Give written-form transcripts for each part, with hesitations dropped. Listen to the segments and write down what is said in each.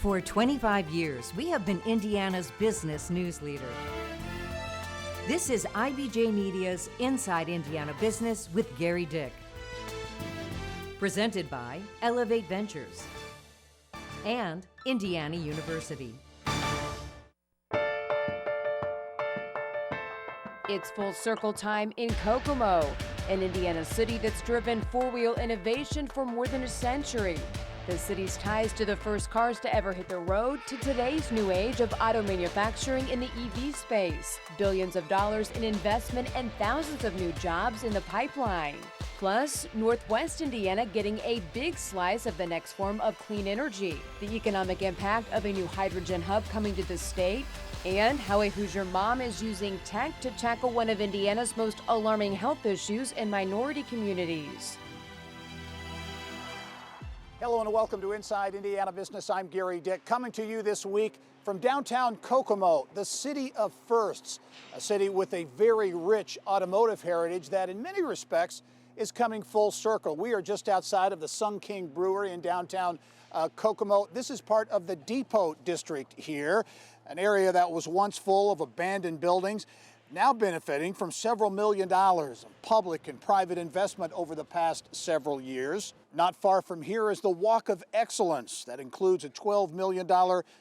For 25 years, we have been Indiana's business news leader. This is IBJ Media's Inside Indiana Business with Gerry Dick. Presented by Elevate Ventures and Indiana University. It's full circle time in Kokomo, an Indiana city that's driven four-wheel innovation for more than a century. The city's ties to the first cars to ever hit the road to today's new age of auto manufacturing in the EV space. Billions of dollars in investment and thousands of new jobs in the pipeline. Plus, Northwest Indiana getting a big slice of the next form of clean energy, the economic impact of a new hydrogen hub coming to the state, and how a Hoosier mom is using tech to tackle one of Indiana's most alarming health issues in minority communities. Hello and welcome to Inside Indiana Business. I'm Gerry Dick, coming to you this week from downtown Kokomo, the city of firsts, a city with a very rich automotive heritage that in many respects is coming full circle. We are just outside of the Sun King Brewery in downtown Kokomo. This is part of the Depot District here, an area that was once full of abandoned buildings, now benefiting from several $1 million of public and private investment over the past several years. Not far from here is the Walk of Excellence that includes a $12 million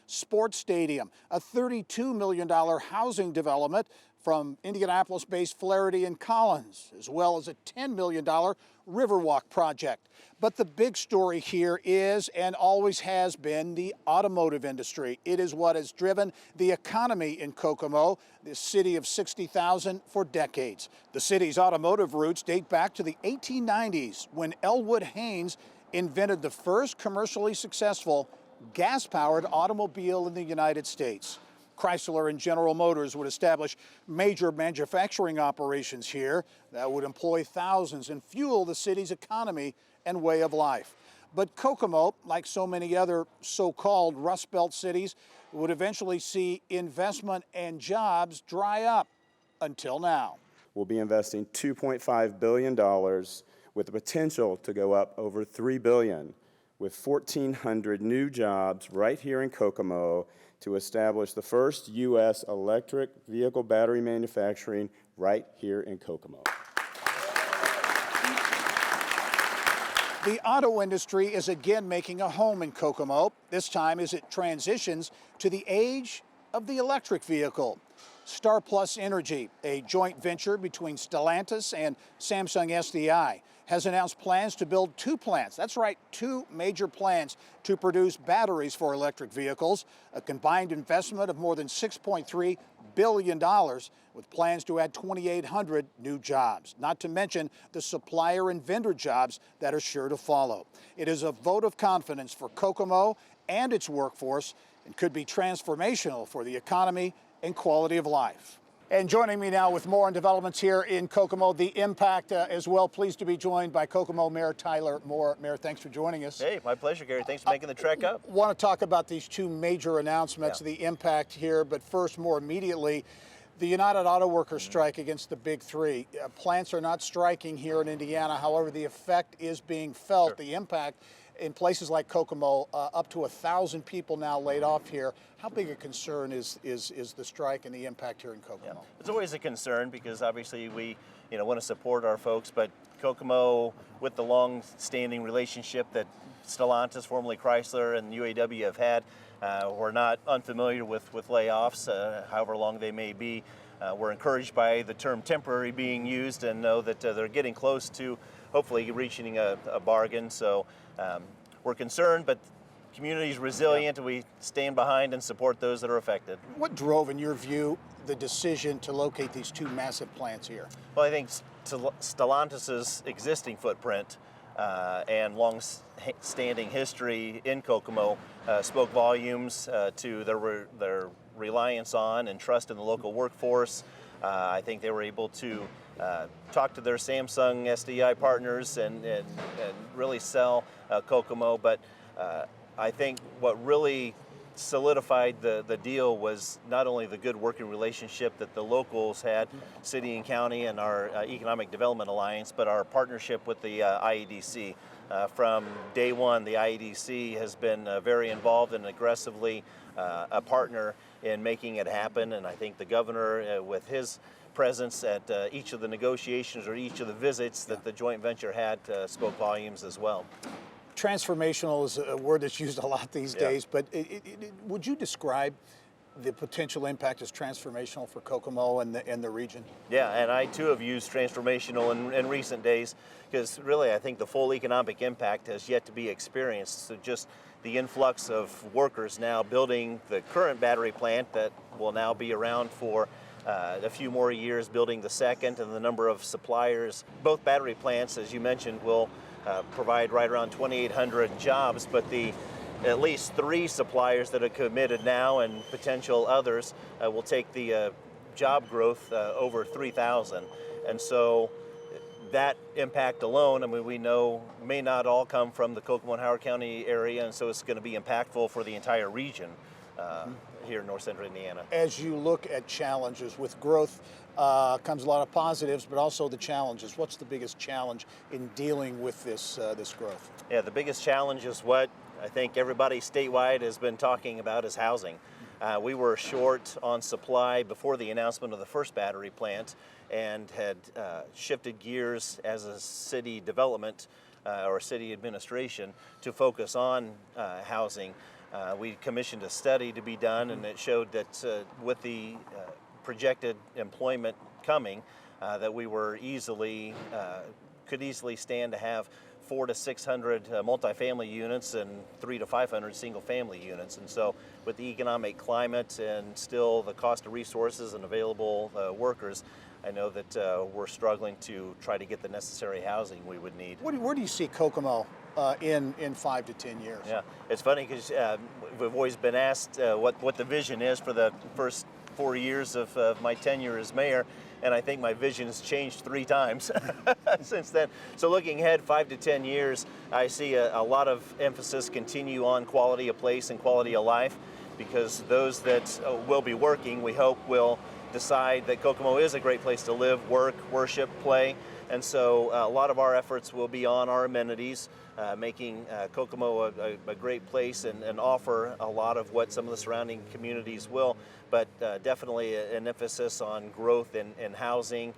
sports stadium, a $32 million housing development from Indianapolis-based Flaherty and Collins, as well as a $10 million Riverwalk project. But the big story here is, and always has been, the automotive industry. It is what has driven the economy in Kokomo, this city of 60,000, for decades. The city's automotive roots date back to the 1890s when Elwood Haynes invented the first commercially successful gas-powered automobile in the United States. Chrysler and General Motors would establish major manufacturing operations here that would employ thousands and fuel the city's economy and way of life. But Kokomo, like so many other so-called Rust Belt cities, would eventually see investment and jobs dry up until now. We'll be investing $2.5 billion with the potential to go up over $3 billion, with 1,400 new jobs right here in Kokomo to establish the first U.S. electric vehicle battery manufacturing right here in Kokomo. The auto industry is again making a home in Kokomo, this time as it transitions to the age of the electric vehicle. Star Plus Energy, a joint venture between Stellantis and Samsung SDI, has announced plans to build two plants. That's right, two major plants to produce batteries for electric vehicles, a combined investment of more than $6.3 billion, with plans to add 2,800 new jobs, not to mention the supplier and vendor jobs that are sure to follow. It is a vote of confidence for Kokomo and its workforce and could be transformational for the economy and quality of life. And joining me now with more on developments here in Kokomo, the impact as well. Pleased to be joined by Kokomo Mayor Tyler Moore. Mayor, thanks for joining us. Hey, my pleasure, Gerry. Thanks for making the trek up. Want to talk about these two major announcements, the impact here, but first, more immediately, the United Auto Workers strike against the Big Three. Plants are not striking here in Indiana. However, the effect is being felt. Sure. The impact in places like Kokomo, up to 1,000 people now laid off here. How big a concern is the strike and the impact here in Kokomo? Yeah. It's always a concern because obviously we want to support our folks, but Kokomo, with the long-standing relationship that Stellantis, formerly Chrysler, and UAW have had, we're not unfamiliar with layoffs, however long they may be. We're encouraged by the term temporary being used and know that they're getting close to hopefully reaching a bargain. So we're concerned, but the community is resilient, and we stand behind and support those that are affected. What drove, in your view, the decision to locate these two massive plants here? Well, I think Stellantis' existing footprint and long-standing history in Kokomo spoke volumes to their reliance on and trust in the local workforce. I think they were able to talk to their Samsung SDI partners and really sell Kokomo. But I think what really solidified the deal was not only the good working relationship that the locals had, city and county, and our Economic Development Alliance, but our partnership with the IEDC. From day one, the IEDC has been very involved and aggressively a partner in making it happen, and I think the governor, with his presence at each of the negotiations or each of the visits that the joint venture had, spoke volumes as well. Transformational is a word that's used a lot these days, but would you describe the potential impact as transformational for Kokomo and the region? Yeah, and I too have used transformational in recent days, because really I think the full economic impact has yet to be experienced. So just the influx of workers now building the current battery plant that will now be around for a few more years, building the second, and the number of suppliers. Both battery plants, as you mentioned, will provide right around 2,800 jobs, but the at least 3 suppliers that are committed now and potential others will take the job growth over 3,000. And so that impact alone, I mean, we know may not all come from the Kokomo and Howard County area, and so it's going to be impactful for the entire region here in north central Indiana. As you look at challenges with growth, comes a lot of positives, but also the challenges. What's the biggest challenge in dealing with this growth? Yeah, the biggest challenge is what I think everybody statewide has been talking about, is housing. We were short on supply before the announcement of the first battery plant, and had shifted gears as a city development or city administration to focus on housing. We commissioned a study to be done, and it showed that with the projected employment coming, that we were could easily stand to have 400 to 600 multifamily units and 300 to 500 single-family units. And so with the economic climate and still the cost of resources and available workers, I know that we're struggling to try to get the necessary housing we would need. Where do you see Kokomo in 5 to 10 years? Yeah, it's funny because we've always been asked what the vision is for the first 4 years of my tenure as mayor, and I think my vision has changed 3 times since then. So looking ahead 5 to 10 years, I see a lot of emphasis continue on quality of place and quality of life, because those that will be working, we hope, will decide that Kokomo is a great place to live, work, worship, play. And so a lot of our efforts will be on our amenities, making Kokomo a great place and offer a lot of what some of the surrounding communities will, but definitely an emphasis on growth in housing.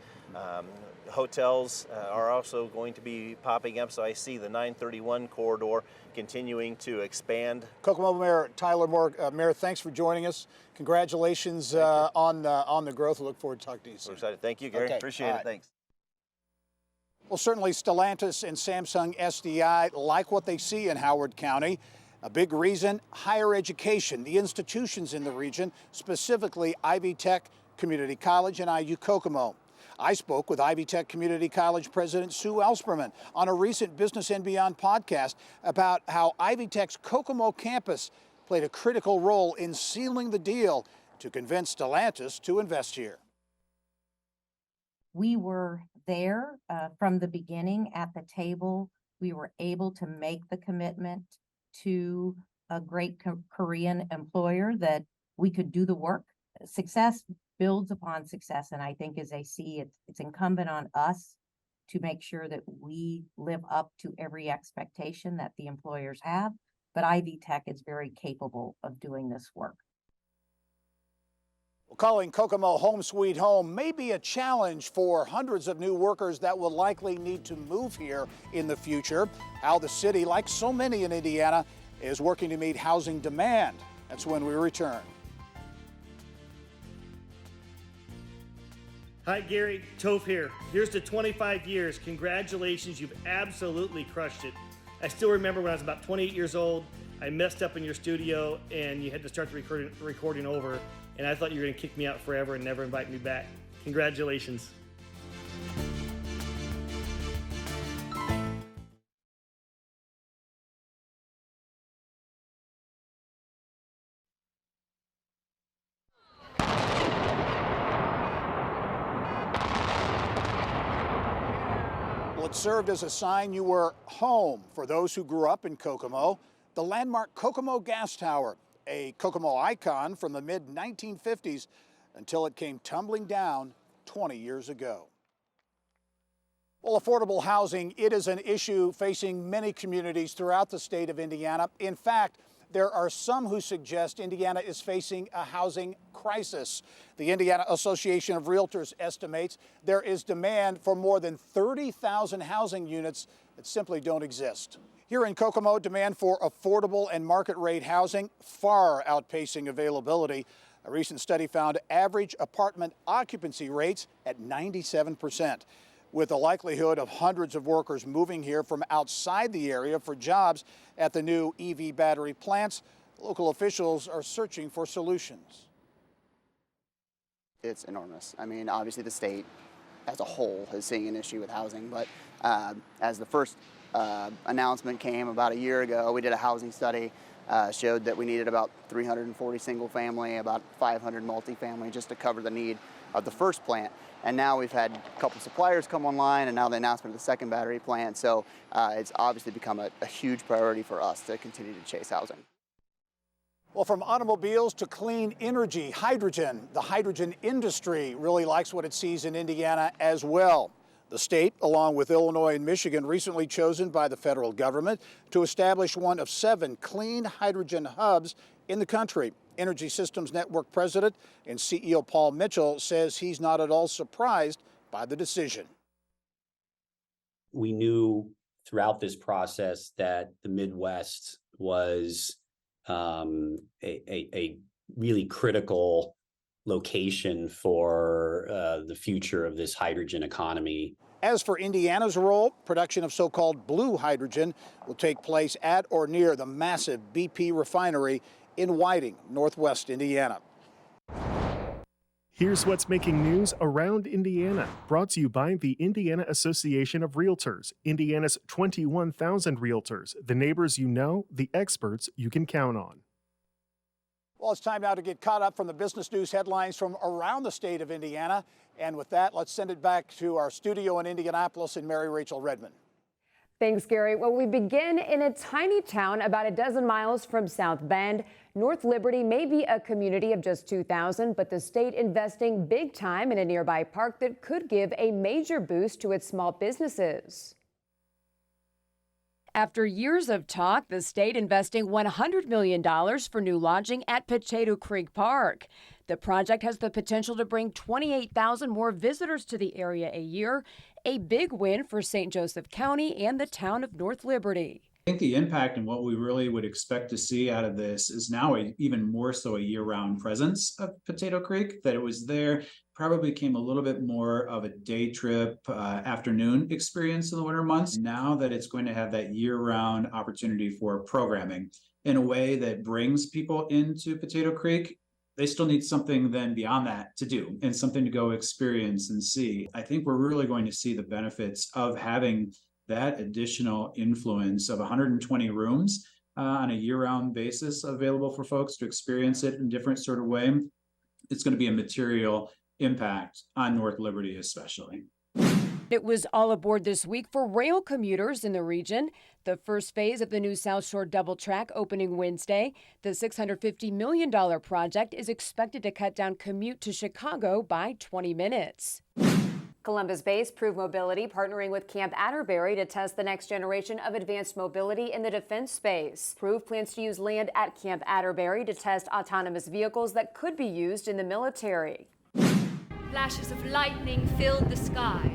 Hotels are also going to be popping up, so I see the 931 corridor continuing to expand. Kokomo Mayor Tyler Moore, Mayor, thanks for joining us. Congratulations on the growth. We look forward to talking to you soon. We're excited. Thank you, Gary. Okay. Appreciate it. Thanks. Well, certainly Stellantis and Samsung SDI like what they see in Howard County. A big reason, higher education. The institutions in the region, specifically Ivy Tech Community College and IU Kokomo. I spoke with Ivy Tech Community College President Sue Ellspermann on a recent Business and Beyond podcast about how Ivy Tech's Kokomo campus played a critical role in sealing the deal to convince Stellantis to invest here. We were there from the beginning at the table. We were able to make the commitment to a great Korean employer that we could do the work. Success builds upon success, and I think as I see it, it's incumbent on us to make sure that we live up to every expectation that the employers have. But Ivy Tech is very capable of doing this work. Well, calling Kokomo home sweet home may be a challenge for hundreds of new workers that will likely need to move here in the future. How the city, like so many in Indiana, is working to meet housing demand. That's when we return. Hi, Gary. Toph here. Here's to 25 years. Congratulations. You've absolutely crushed it. I still remember when I was about 28 years old, I messed up in your studio and you had to start the recording over, and I thought you were going to kick me out forever and never invite me back. Congratulations. It served as a sign you were home for those who grew up in Kokomo. The landmark Kokomo Gas Tower, a Kokomo icon from the mid-1950s until it came tumbling down 20 years ago. Well, affordable housing, it is an issue facing many communities throughout the state of Indiana. In fact, there are some who suggest Indiana is facing a housing crisis. The Indiana Association of Realtors estimates there is demand for more than 30,000 housing units that simply don't exist. Here in Kokomo, demand for affordable and market rate housing far outpacing availability. A recent study found average apartment occupancy rates at 97%. With the likelihood of hundreds of workers moving here from outside the area for jobs at the new EV battery plants, local officials are searching for solutions. It's enormous. I mean, obviously the state as a whole is seeing an issue with housing, but as the first announcement came about a year ago, we did a housing study, showed that we needed about 340 single family, about 500 multifamily just to cover the need of the first plant. And now we've had a couple suppliers come online, and now the announcement of the second battery plant. So it's obviously become a huge priority for us to continue to chase housing. Well, from automobiles to clean energy, hydrogen, the hydrogen industry really likes what it sees in Indiana as well. The state, along with Illinois and Michigan, recently chosen by the federal government to establish one of 7 clean hydrogen hubs in the country. Energy Systems Network President and CEO Paul Mitchell says he's not at all surprised by the decision. We knew throughout this process that the Midwest was a really critical location for the future of this hydrogen economy. As for Indiana's role, production of so-called blue hydrogen will take place at or near the massive BP refinery in Whiting, northwest Indiana. Here's what's making news around Indiana, brought to you by the Indiana Association of Realtors, Indiana's 21,000 realtors, the neighbors you know, the experts you can count on. Well, it's time now to get caught up from the business news headlines from around the state of Indiana. And with that, let's send it back to our studio in Indianapolis and Mary Rachel Redmond. Thanks, Gary. Well, we begin in a tiny town about a dozen miles from South Bend. North Liberty may be a community of just 2,000, but the state investing big time in a nearby park that could give a major boost to its small businesses. After years of talk, the state investing $100 million for new lodging at Potato Creek Park. The project has the potential to bring 28,000 more visitors to the area a year, a big win for St. Joseph County and the town of North Liberty. I think the impact and what we really would expect to see out of this is now even more so a year-round presence of Potato Creek, that it was there, probably became a little bit more of a day trip, afternoon experience in the winter months. Now that it's going to have that year-round opportunity for programming in a way that brings people into Potato Creek, they still need something then beyond that to do and something to go experience and see. I think we're really going to see the benefits of having that additional influence of 120 rooms on a year-round basis available for folks to experience it in different sort of way. It's going to be a material impact on North Liberty especially. It was all aboard this week for rail commuters in the region. The first phase of the new South Shore double track opening Wednesday. The $650 million project is expected to cut down commute to Chicago by 20 minutes. Columbus-based Prove Mobility partnering with Camp Atterbury to test the next generation of advanced mobility in the defense space. Prove plans to use land at Camp Atterbury to test autonomous vehicles that could be used in the military. Flashes of lightning filled the sky.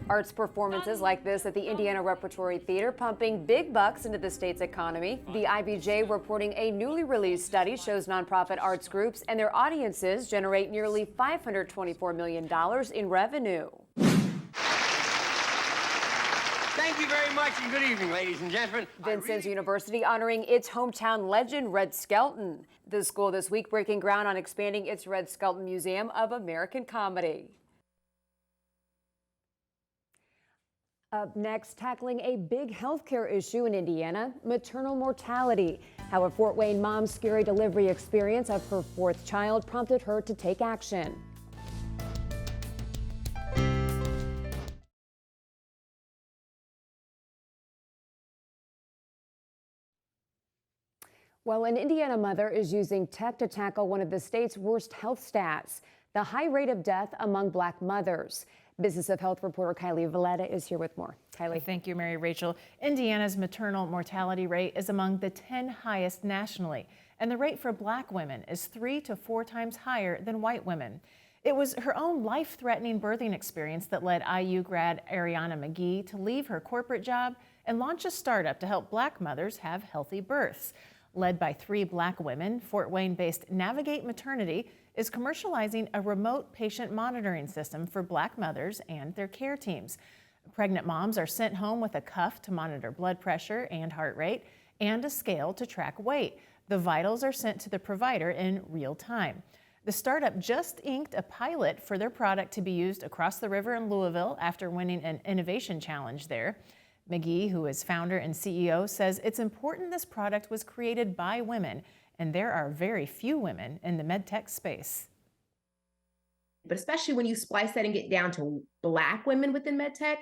Arts performances like this at the Indiana Repertory Theater pumping big bucks into the state's economy. The IBJ reporting a newly released study shows nonprofit arts groups and their audiences generate nearly $524 million in revenue. Thank you very much and good evening, ladies and gentlemen. Vincennes University honoring its hometown legend, Red Skelton. The school this week breaking ground on expanding its Red Skelton Museum of American Comedy. Up next, tackling a big healthcare issue in Indiana, maternal mortality. How a Fort Wayne mom's scary delivery experience of her 4th child prompted her to take action. Well, an Indiana mother is using tech to tackle one of the state's worst health stats, the high rate of death among Black mothers. Business of Health reporter Kylie Valletta is here with more. Kylie. Thank you, Mary Rachel. Indiana's maternal mortality rate is among the 10 highest nationally, and the rate for Black women is 3 to 4 times higher than white women. It was her own life-threatening birthing experience that led IU grad Ariana McGee to leave her corporate job and launch a startup to help Black mothers have healthy births. Led by 3 Black women, Fort Wayne-based Navigate Maternity is commercializing a remote patient monitoring system for Black mothers and their care teams. Pregnant moms are sent home with a cuff to monitor blood pressure and heart rate and a scale to track weight. The vitals are sent to the provider in real time. The startup just inked a pilot for their product to be used across the river in Louisville after winning an innovation challenge there. McGee, who is founder and CEO, says it's important this product was created by women, and there are very few women in the medtech space. But especially when you splice that and get down to Black women within medtech,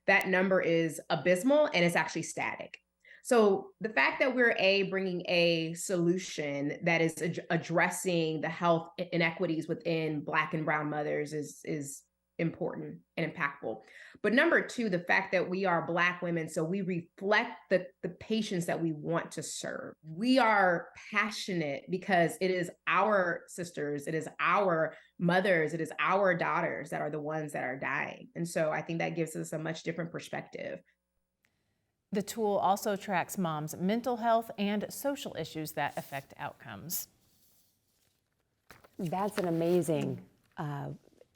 that number is abysmal and it's actually static. So the fact that we're bringing a solution that is addressing the health inequities within Black and brown mothers is important and impactful. But number 2, the fact that we are Black women, so we reflect the patients that we want to serve. We are passionate because it is our sisters, it is our mothers, it is our daughters that are the ones that are dying. And so I think that gives us a much different perspective. The tool also tracks moms' mental health and social issues that affect outcomes. That's an amazing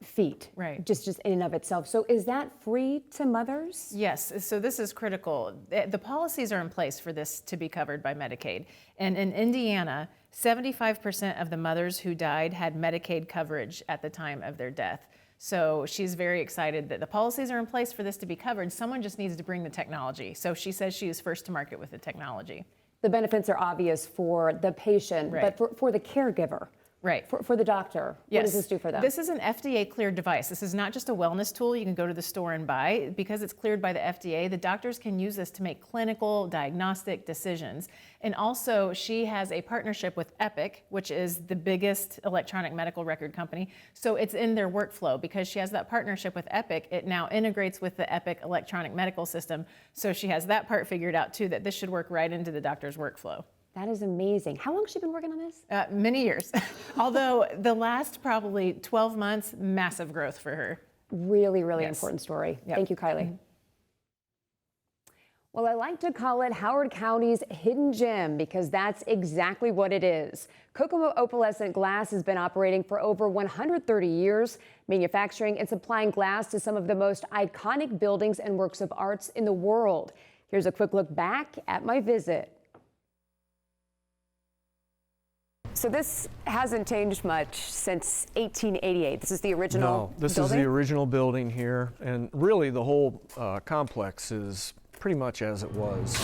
feat, right? Just in and of itself. So is that free to mothers? Yes, so this is critical. The policies are in place for this to be covered by Medicaid. And in Indiana, 75% of the mothers who died had Medicaid coverage at the time of their death. So she's very excited that the policies are in place for this to be covered. Someone just needs to bring the technology. So she says she is first to market with the technology. The benefits are obvious for the patient, right, but for the caregiver. Right. For the doctor, yes. What does this do for them? This is an FDA-cleared device. This is not just a wellness tool you can go to the store and buy. Because it's cleared by the FDA, the doctors can use this to make clinical diagnostic decisions. And also, she has a partnership with Epic, which is the biggest electronic medical record company. So it's in their workflow. Because she has that partnership with Epic, it now integrates with the Epic electronic medical system. So she has that part figured out too, that this should work right into the doctor's workflow. That is amazing. How long has she been working on this? Many years. Although the last probably 12 months, massive growth for her. Really, really important story. Yep. Thank you, Kylie. Well, I like to call it Howard County's hidden gem because that's exactly what it is. Kokomo Opalescent Glass has been operating for over 130 years, manufacturing and supplying glass to some of the most iconic buildings and works of arts in the world. Here's a quick look back at my visit. So this hasn't changed much since 1888. This is the original No, this building? is the original building here, and really the whole complex is pretty much as it was.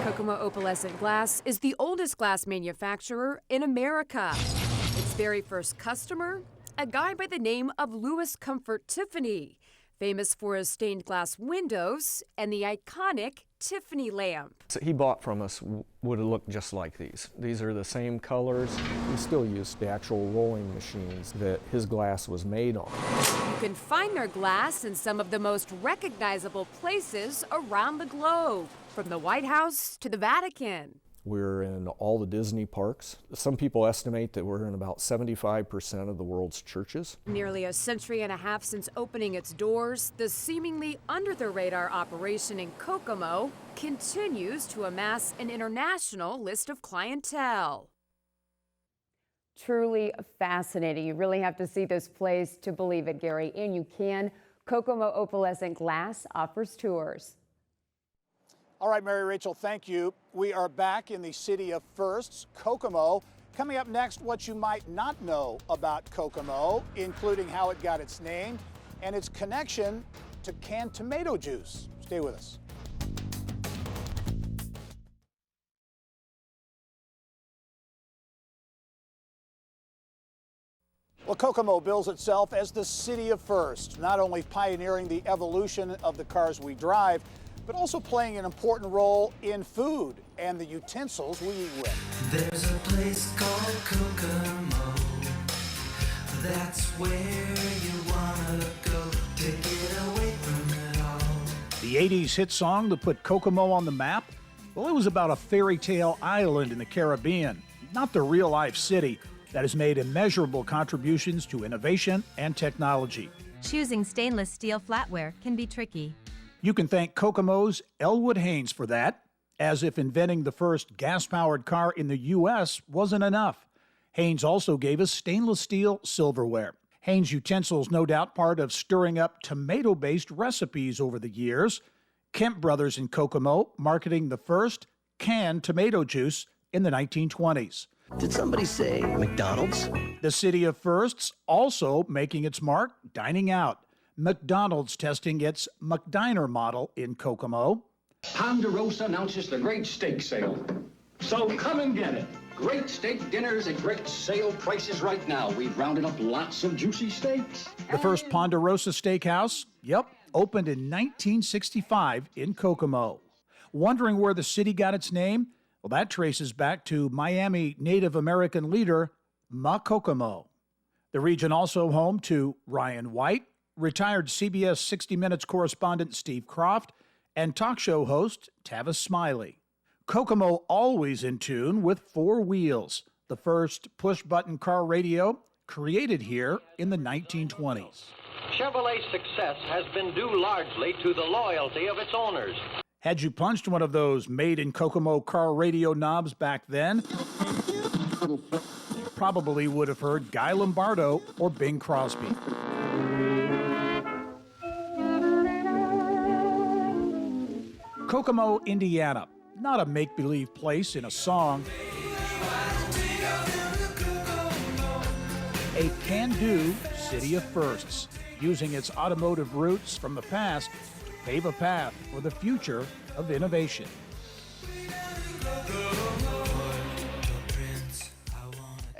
Kokomo Opalescent Glass is the oldest glass manufacturer in America. Its very first customer, a guy by the name of Louis Comfort Tiffany, famous for his stained glass windows and the iconic Tiffany lamp. So he bought from us would have looked just like these. These are the same colors. We still use the actual rolling machines that his glass was made on. You can find their glass in some of the most recognizable places around the globe, from the White House to the Vatican. We're in all the Disney parks. Some people estimate that we're in about 75% of the world's churches. Nearly a century and a half since opening its doors, the seemingly under-the-radar operation in Kokomo continues to amass an international list of clientele. Truly fascinating. You really have to see this place to believe it, Gary, and you can. Kokomo Opalescent Glass offers tours. All right, Mary Rachel, thank you. We are back in the city of firsts, Kokomo. Coming up next, what you might not know about Kokomo, including how it got its name and its connection to canned tomato juice. Stay with us. Well, Kokomo bills itself as the city of firsts, not only pioneering the evolution of the cars we drive, but also playing an important role in food and the utensils we eat with. There's a place called Kokomo. That's where you wanna go. The 80s hit song that put Kokomo on the map? Well, it was about a fairy tale island in the Caribbean, not the real-life city that has made immeasurable contributions to innovation and technology. Choosing stainless steel flatware can be tricky. You can thank Kokomo's Elwood Haynes for that, as if inventing the first gas-powered car in the U.S. wasn't enough. Haynes also gave us stainless steel silverware. Haynes utensils, no doubt part of stirring up tomato-based recipes over the years. Kemp Brothers in Kokomo marketing the first canned tomato juice in the 1920s. Did somebody say McDonald's? The city of firsts also making its mark dining out. McDonald's testing its McDiner model in Kokomo. Ponderosa announces the great steak sale. So come and get it. Great steak dinners at great sale prices right now. We've rounded up lots of juicy steaks. The first Ponderosa Steakhouse, opened in 1965 in Kokomo. Wondering where the city got its name? Well, that traces back to Miami Native American leader Ma Kokomo. The region also home to Ryan White, retired CBS 60 Minutes correspondent Steve Kroft, and talk show host Tavis Smiley. Kokomo always in tune with four wheels, the first push-button car radio created here in the 1920s. Chevrolet's success has been due largely to the loyalty of its owners. Had you punched one of those made-in-Kokomo car radio knobs back then, you probably would have heard Guy Lombardo or Bing Crosby. Kokomo, Indiana. Not a make-believe place in a song. A can-do city of firsts, using its automotive roots from the past to pave a path for the future of innovation.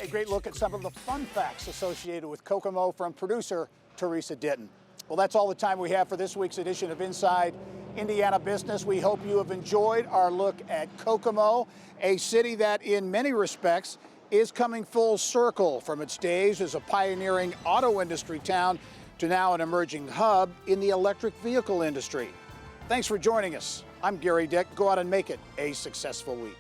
A great look at some of the fun facts associated with Kokomo from producer Teresa Ditton. Well, that's all the time we have for this week's edition of Inside Indiana Business. We hope you have enjoyed our look at Kokomo, a city that in many respects is coming full circle from its days as a pioneering auto industry town to now an emerging hub in the electric vehicle industry. Thanks for joining us. I'm Gerry Dick. Go out and make it a successful week.